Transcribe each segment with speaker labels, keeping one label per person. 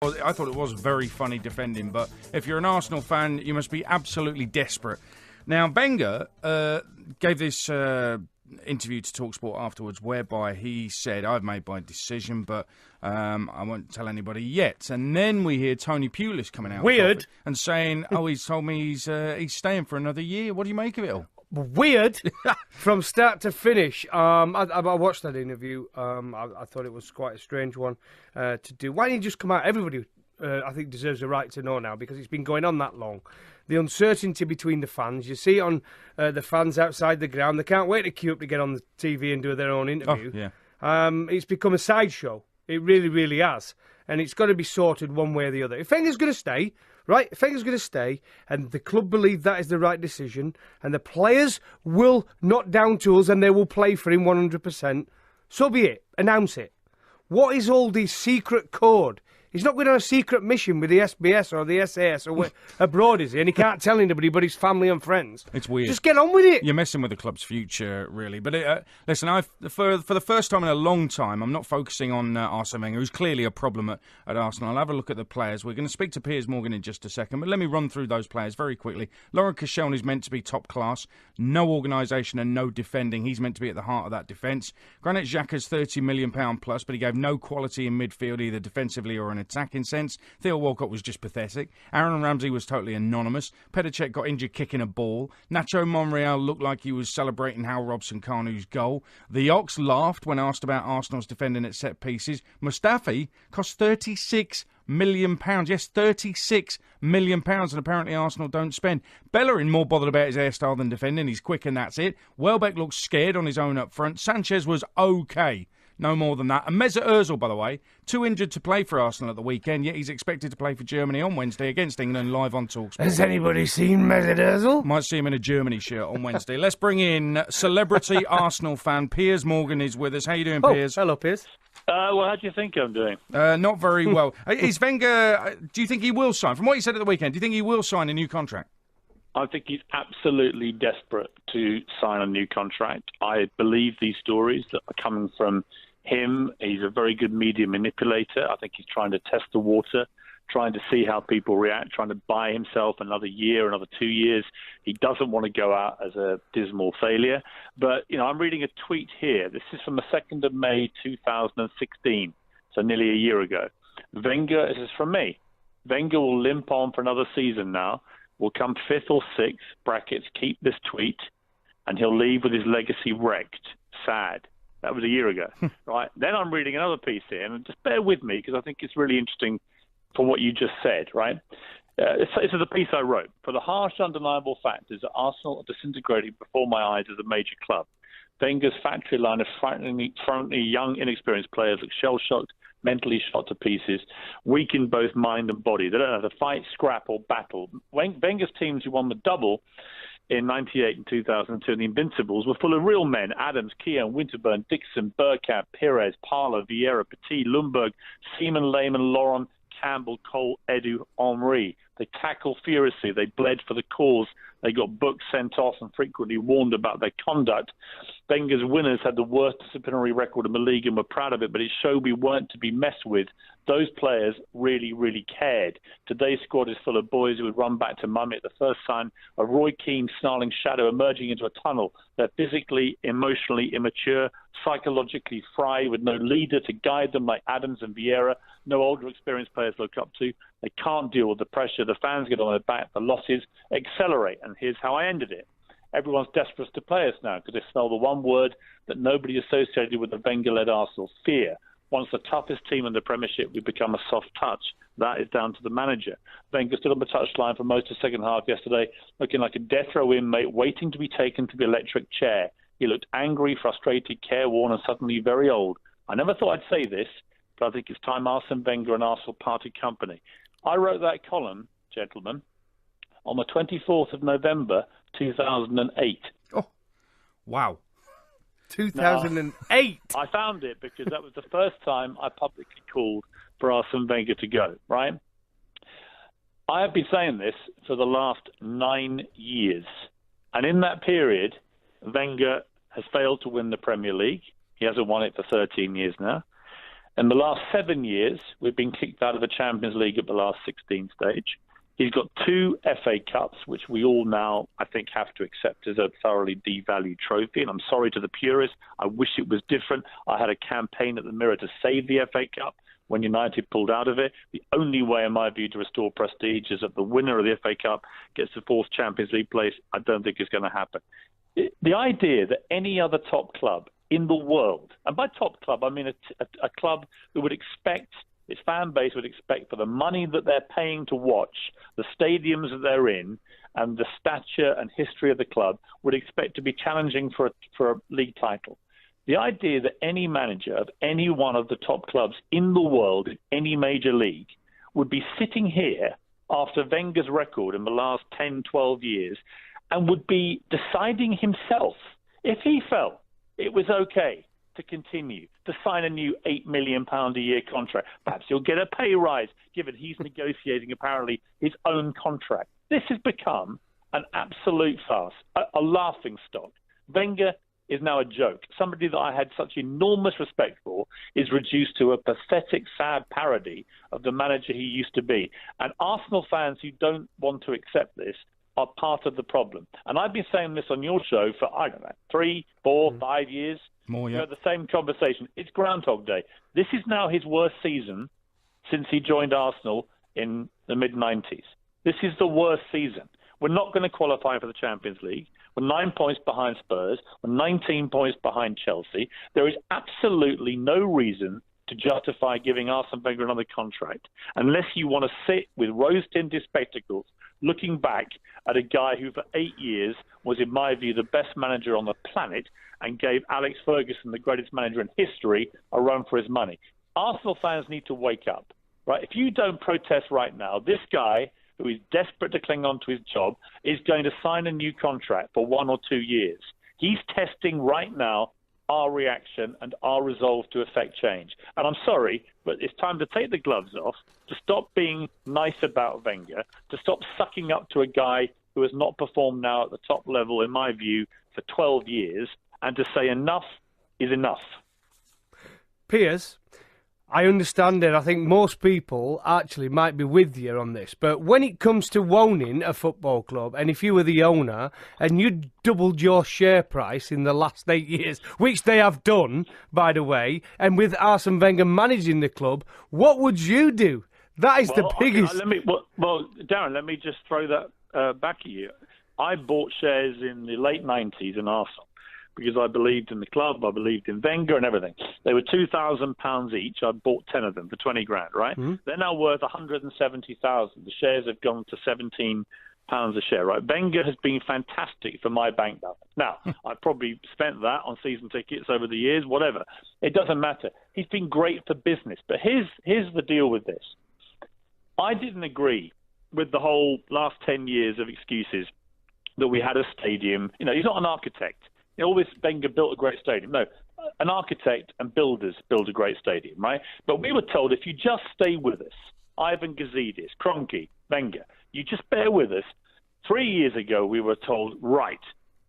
Speaker 1: I thought it was very funny defending, but if you're an Arsenal fan, you must be absolutely desperate. Now, Wenger gave this interview to TalkSport afterwards, whereby he said, "I've made my decision, but I won't tell anybody yet." And then we hear Tony Pulis coming out
Speaker 2: Weird.
Speaker 1: and saying, "Oh, he's told me he's staying for another year." What do you make of it all?
Speaker 2: Weird from start to finish. I watched that interview. I thought it was quite a strange one to do. Why didn't he just come out? Everybody, I think, deserves a right to know now because it's been going on that long. The uncertainty between the fans. You see it on the fans outside the ground. They can't wait to queue up to get on the TV and do their own interview.
Speaker 1: Oh, yeah.
Speaker 2: It's become a sideshow. It really, really has. And it's got to be sorted one way or the other. If Wenger's going to stay... Right, if Wenger's going to stay, and the club believe that is the right decision, and the players will not down tools and they will play for him 100%, so be it. Announce it. What is all this secret code? He's not going on a secret mission with the SBS or the SAS or abroad, is he? And he can't tell anybody but his family and friends.
Speaker 1: It's weird.
Speaker 2: Just get on with it.
Speaker 1: You're messing with the club's future, really. But listen, for the first time in a long time, I'm not focusing on Arsene Wenger, who's clearly a problem at Arsenal. I'll have a look at the players. We're going to speak to Piers Morgan in just a second, but let me run through those players very quickly. Laurent Koscielny is meant to be top class. No organisation and no defending. He's meant to be at the heart of that defence. Granit Xhaka's £30 million plus, but he gave no quality in midfield, either defensively or in attacking sense. Theo Walcott was just pathetic. Aaron Ramsey was totally anonymous. Petr Cech got injured kicking a ball. Nacho Monreal looked like he was celebrating Hal Robson-Kanu's goal. The Ox laughed when asked about Arsenal's defending at set pieces. Mustafi cost £36 million. Yes, £36 million, and apparently Arsenal don't spend. Bellerin more bothered about his hairstyle than defending. He's quick and that's it. Welbeck looks scared on his own up front. Sanchez was okay. No more than that. And Mesut Ozil, by the way, too injured to play for Arsenal at the weekend, yet he's expected to play for Germany on Wednesday against England live on TalkSport.
Speaker 2: Has anybody seen Mesut Ozil?
Speaker 1: Might see him in a Germany shirt on Wednesday. Let's bring in celebrity Arsenal fan Piers Morgan is with us. How you doing, Piers?
Speaker 2: Hello, Piers.
Speaker 3: Well, how do you think I'm doing?
Speaker 1: Not very well. Is Wenger, do you think he will sign? From what he said at the weekend, do you think he will sign a new contract?
Speaker 3: I think he's absolutely desperate to sign a new contract. I believe these stories that are coming from him. He's a very good media manipulator. I think he's trying to test the water, trying to see how people react, trying to buy himself another year, another 2 years. He doesn't want to go out as a dismal failure. But, I'm reading a tweet here. This is from the 2nd of May, 2016, so nearly a year ago. Wenger, this is from me. Wenger will limp on for another season now, will come 5th or 6th, brackets, keep this tweet, and he'll leave with his legacy wrecked. Sad. That was a year ago, right? Then I'm reading another piece here, and just bear with me because I think it's really interesting for what you just said, right? This is a piece I wrote. For the harsh, undeniable fact is that Arsenal are disintegrating before my eyes as a major club. Wenger's factory line of frighteningly young, inexperienced players look shell-shocked, mentally shot to pieces, weak in both mind and body. They don't know how to fight, scrap, or battle. Wenger's teams who won the double in 98 and 2002, the Invincibles, were full of real men. Adams, Keown, Winterburn, Dixon, Bergkamp, Pires, Parlour, Vieira, Petit, Lundberg, Seaman, Lehmann, Laurent, Campbell, Cole, Edu, Henry. They tackled furiously. They bled for the cause. They got books sent off and frequently warned about their conduct. Wenger's winners had the worst disciplinary record in the league and were proud of it, but it showed we weren't to be messed with. Those players really, really cared. Today's squad is full of boys who would run back to mummy at the first sign of Roy Keane's snarling shadow emerging into a tunnel. They're physically, emotionally immature, psychologically fried, with no leader to guide them like Adams and Vieira, no older experienced players to look up to. They can't deal with the pressure. The fans get on their back. The losses accelerate. And here's how I ended it. Everyone's desperate to play us now because they smell the one word that nobody associated with the Wenger-led Arsenal, fear. Once the toughest team in the Premiership, we become a soft touch. That is down to the manager. Wenger stood on the touchline for most of the second half yesterday, looking like a death row inmate waiting to be taken to the electric chair. He looked angry, frustrated, careworn, and suddenly very old. I never thought I'd say this, but I think it's time Arsene Wenger and Arsenal parted company. I wrote that column, gentlemen, on the 24th of November, 2008.
Speaker 1: Oh, wow.
Speaker 2: 2008.
Speaker 3: Now, I found it because that was the first time I publicly called for Arsene Wenger to go, right? I have been saying this for the last 9 years. And in that period, Wenger has failed to win the Premier League. He hasn't won it for 13 years now. In the last 7 years, we've been kicked out of the Champions League at the last 16 stage. He's got 2 FA Cups, which we all now, I think, have to accept as a thoroughly devalued trophy. And I'm sorry to the purists. I wish it was different. I had a campaign at the Mirror to save the FA Cup when United pulled out of it. The only way, in my view, to restore prestige is that the winner of the FA Cup gets the 4th Champions League place. I don't think it's going to happen. The idea that any other top club in the world, and by top club, I mean a club that would expect, its fan base would expect, for the money that they're paying to watch, the stadiums that they're in, and the stature and history of the club, would expect to be challenging for a league title. The idea that any manager of any one of the top clubs in the world, in any major league, would be sitting here after Wenger's record in the last 10, 12 years and would be deciding himself, if he felt it was okay to continue to sign a new £8 million a year contract. Perhaps he'll get a pay rise, given he's negotiating apparently his own contract. This has become an absolute farce, a laughing stock. Wenger is now a joke. Somebody that I had such enormous respect for is reduced to a pathetic, sad parody of the manager he used to be. And Arsenal fans who don't want to accept this are part of the problem. And I've been saying this on your show for, I don't know, 3, 4, 5 years.
Speaker 1: More, yeah.
Speaker 3: You know, the same conversation. It's Groundhog Day. This is now his worst season since he joined Arsenal in the mid-90s. This is the worst season. We're not going to qualify for the Champions League. We're 9 points behind Spurs. We're 19 points behind Chelsea. There is absolutely no reason to justify giving Arsene Wenger another contract unless you want to sit with rose-tinted spectacles looking back at a guy who for 8 years was, in my view, the best manager on the planet and gave Alex Ferguson, the greatest manager in history, a run for his money. Arsenal fans need to wake up, right? If you don't protest right now, this guy, who is desperate to cling on to his job, is going to sign a new contract for 1 or 2 years. He's testing right now our reaction and our resolve to effect change. And I'm sorry, but it's time to take the gloves off, to stop being nice about Wenger, to stop sucking up to a guy who has not performed now at the top level, in my view, for 12 years, and to say enough is enough.
Speaker 2: Piers, I understand it. I think most people actually might be with you on this. But when it comes to owning a football club, and if you were the owner and you doubled your share price in the last 8 years, which they have done, by the way, and with Arsene Wenger managing the club, what would you do? That is the biggest...
Speaker 3: Darren, let me just throw that back at you. I bought shares in the late 90s in Arsenal, because I believed in the club, I believed in Wenger and everything. They were £2,000 each. I bought 10 of them for 20 grand, right? Mm-hmm. They're now worth 170,000. The shares have gone to £17 a share, right? Wenger has been fantastic for my bank balance. Now, I probably spent that on season tickets over the years, whatever. It doesn't matter. He's been great for business. But here's the deal with this. I didn't agree with the whole last 10 years of excuses that we had a stadium. You know, he's not an architect. You know, always Wenger built a great stadium. No, an architect and builders build a great stadium, right? But we were told, if you just stay with us, Ivan Gazidis, Kroenke, Wenger, you just bear with us. 3 years ago, we were told, right,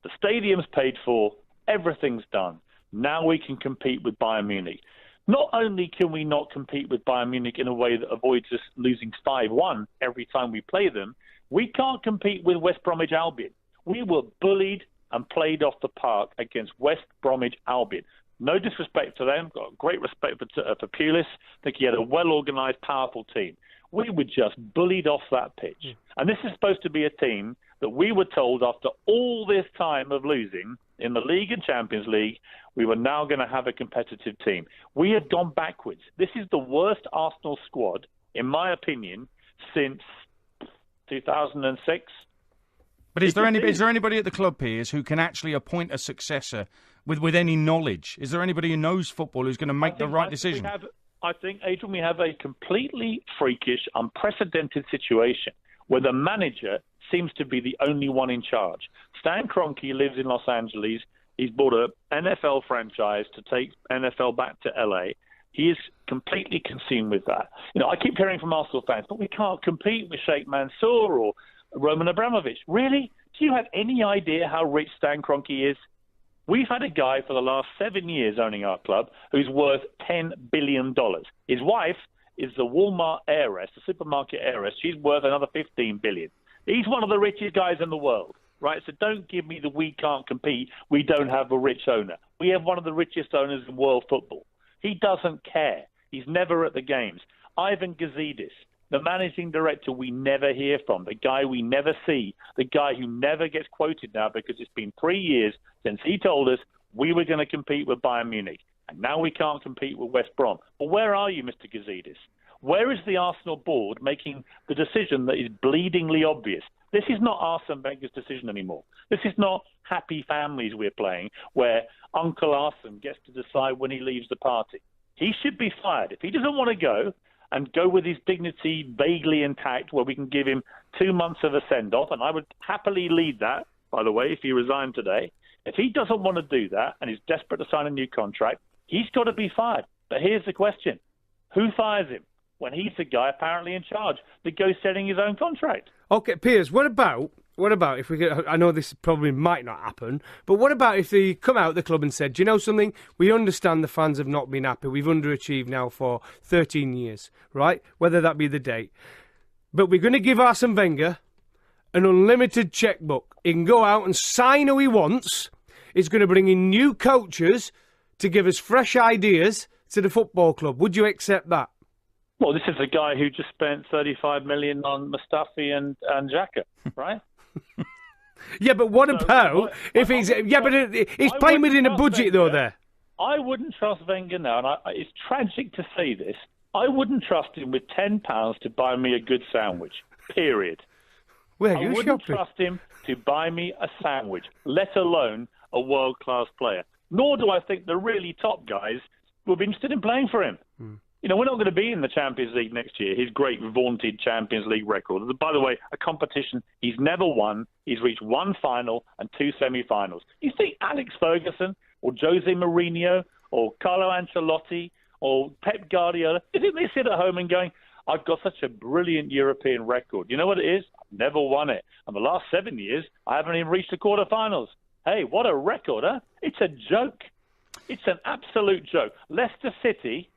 Speaker 3: the stadium's paid for, everything's done. Now we can compete with Bayern Munich. Not only can we not compete with Bayern Munich in a way that avoids us losing 5-1 every time we play them, we can't compete with West Bromwich Albion. We were bullied and played off the park against West Bromwich Albion. No disrespect to them. Got great respect for Pulis. I think he had a well-organised, powerful team. We were just bullied off that pitch. And this is supposed to be a team that we were told after all this time of losing in the League and Champions League, we were now going to have a competitive team. We have gone backwards. This is the worst Arsenal squad, in my opinion, since 2006.
Speaker 1: But is there anybody at the club, Piers, who can actually appoint a successor with any knowledge? Is there anybody who knows football who's going to make the right decision?
Speaker 3: I think, Adrian, we have a completely freakish, unprecedented situation where the manager seems to be the only one in charge. Stan Kroenke lives in Los Angeles. He's bought an NFL franchise to take NFL back to LA. He is completely consumed with that. You know, I keep hearing from Arsenal fans, but we can't compete with Sheikh Mansour or Roman Abramovich. Really? Do you have any idea how rich Stan Kroenke is? We've had a guy for the last 7 years owning our club who's worth $10 billion. His wife is the Walmart heiress, the supermarket heiress. She's worth another $15 billion. He's one of the richest guys in the world, right? So don't give me the we can't compete, we don't have a rich owner. We have one of the richest owners in world football. He doesn't care. He's never at the games. Ivan Gazidis, the managing director we never hear from, the guy we never see, the guy who never gets quoted now because it's been 3 years since he told us we were going to compete with Bayern Munich, and now we can't compete with West Brom. Well, where are you, Mr. Gazidis? Where is the Arsenal board making the decision that is bleedingly obvious? This is not Arsene Wenger's decision anymore. This is not Happy Families we're playing, where Uncle Arsene gets to decide when he leaves the party. He should be fired. If he doesn't want to go and go with his dignity vaguely intact, where we can give him 2 months of a send-off, and I would happily lead that, by the way, if he resigned today. If he doesn't want to do that and is desperate to sign a new contract, he's got to be fired. But here's the question. Who fires him when he's the guy apparently in charge that goes setting his own contract?
Speaker 2: Okay, Piers, what about if we could, I know this probably might not happen, but what about if they come out the club and said, do you know something? We understand the fans have not been happy. We've underachieved now for 13 years, right? Whether that be the date. But we're going to give Arsene Wenger an unlimited checkbook. He can go out and sign who he wants. He's going to bring in new coaches to give us fresh ideas to the football club. Would you accept that?
Speaker 3: Well, this is a guy who just spent $35 million on Mustafi and Xhaka, right?
Speaker 2: Yeah, but what about if he's... Yeah, but he's playing within a budget, though, there.
Speaker 3: I wouldn't trust Wenger now, and it's tragic to say this. I wouldn't trust him with £10 to buy me a good sandwich, period.
Speaker 2: Where
Speaker 3: I wouldn't trust him to buy me a sandwich, let alone a world-class player. Nor do I think the really top guys will be interested in playing for him. You know, we're not going to be in the Champions League next year, his great vaunted Champions League record. By the way, a competition he's never won. He's reached one final and 2 semi-finals. You think Alex Ferguson or Jose Mourinho or Carlo Ancelotti or Pep Guardiola, you think they sit at home and going, I've got such a brilliant European record. You know what it is? I've never won it. And the last 7 years, I haven't even reached the quarterfinals. Hey, what a record, huh? It's a joke. It's an absolute joke. Leicester City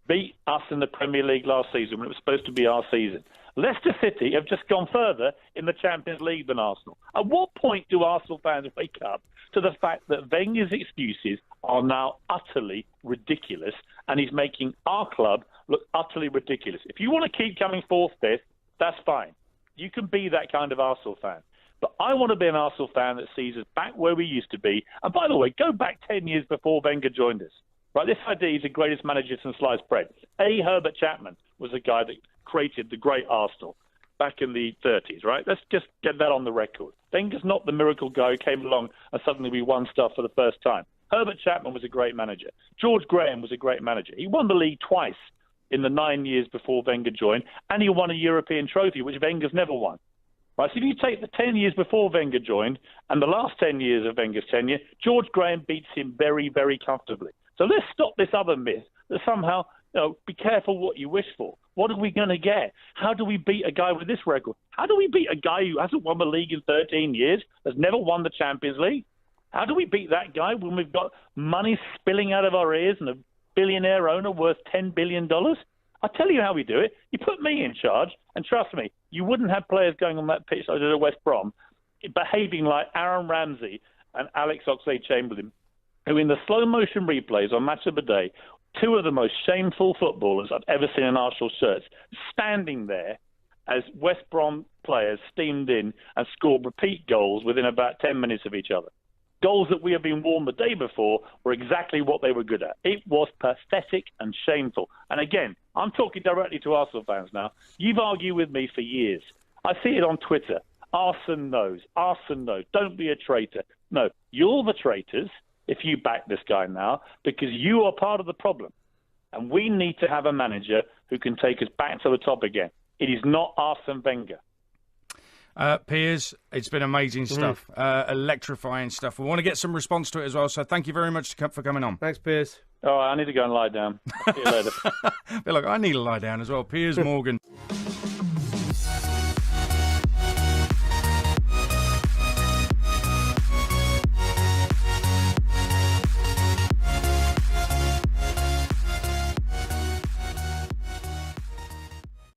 Speaker 3: beat us in the Premier League last season when it was supposed to be our season. Leicester City have just gone further in the Champions League than Arsenal. At what point do Arsenal fans wake up to the fact that Wenger's excuses are now utterly ridiculous and he's making our club look utterly ridiculous? If you want to keep coming fourth, fifth, that's fine. You can be that kind of Arsenal fan. But I want to be an Arsenal fan that sees us back where we used to be. And by the way, go back 10 years before Wenger joined us. Right, this idea he's the greatest manager since sliced bread. Herbert Chapman was the guy that created the great Arsenal back in the 30s, right? Let's just get that on the record. Wenger's not the miracle guy who came along and suddenly we won stuff for the first time. Herbert Chapman was a great manager. George Graham was a great manager. He won the league twice in the 9 years before Wenger joined, and he won a European trophy, which Wenger's never won. Right, so if you take the 10 years before Wenger joined and the last 10 years of Wenger's tenure, George Graham beats him very, very comfortably. So let's stop this other myth that somehow, be careful what you wish for. What are we going to get? How do we beat a guy with this record? How do we beat a guy who hasn't won the league in 13 years, has never won the Champions League? How do we beat that guy when we've got money spilling out of our ears and a billionaire owner worth $10 billion? I'll tell you how we do it. You put me in charge, and trust me, you wouldn't have players going on that pitch like at West Brom behaving like Aaron Ramsey and Alex Oxlade-Chamberlain, who in the slow-motion replays on Match of the Day, two of the most shameful footballers I've ever seen in Arsenal shirts, standing there as West Brom players steamed in and scored repeat goals within about 10 minutes of each other. Goals that we had been warned the day before were exactly what they were good at. It was pathetic and shameful. And again, I'm talking directly to Arsenal fans now. You've argued with me for years. I see it on Twitter. Arsene knows. Arsene knows. Don't be a traitor. No, you're the traitors if you back this guy now, because you are part of the problem. And we need to have a manager who can take us back to the top again. It is not Arsene Wenger.
Speaker 1: Piers, it's been amazing stuff, electrifying stuff. We want to get some response to it as well, so thank you very much for coming on.
Speaker 2: Thanks, Piers.
Speaker 3: All right, I need to go and lie down. See you later.
Speaker 1: Look, I need to lie down as well. Piers Morgan.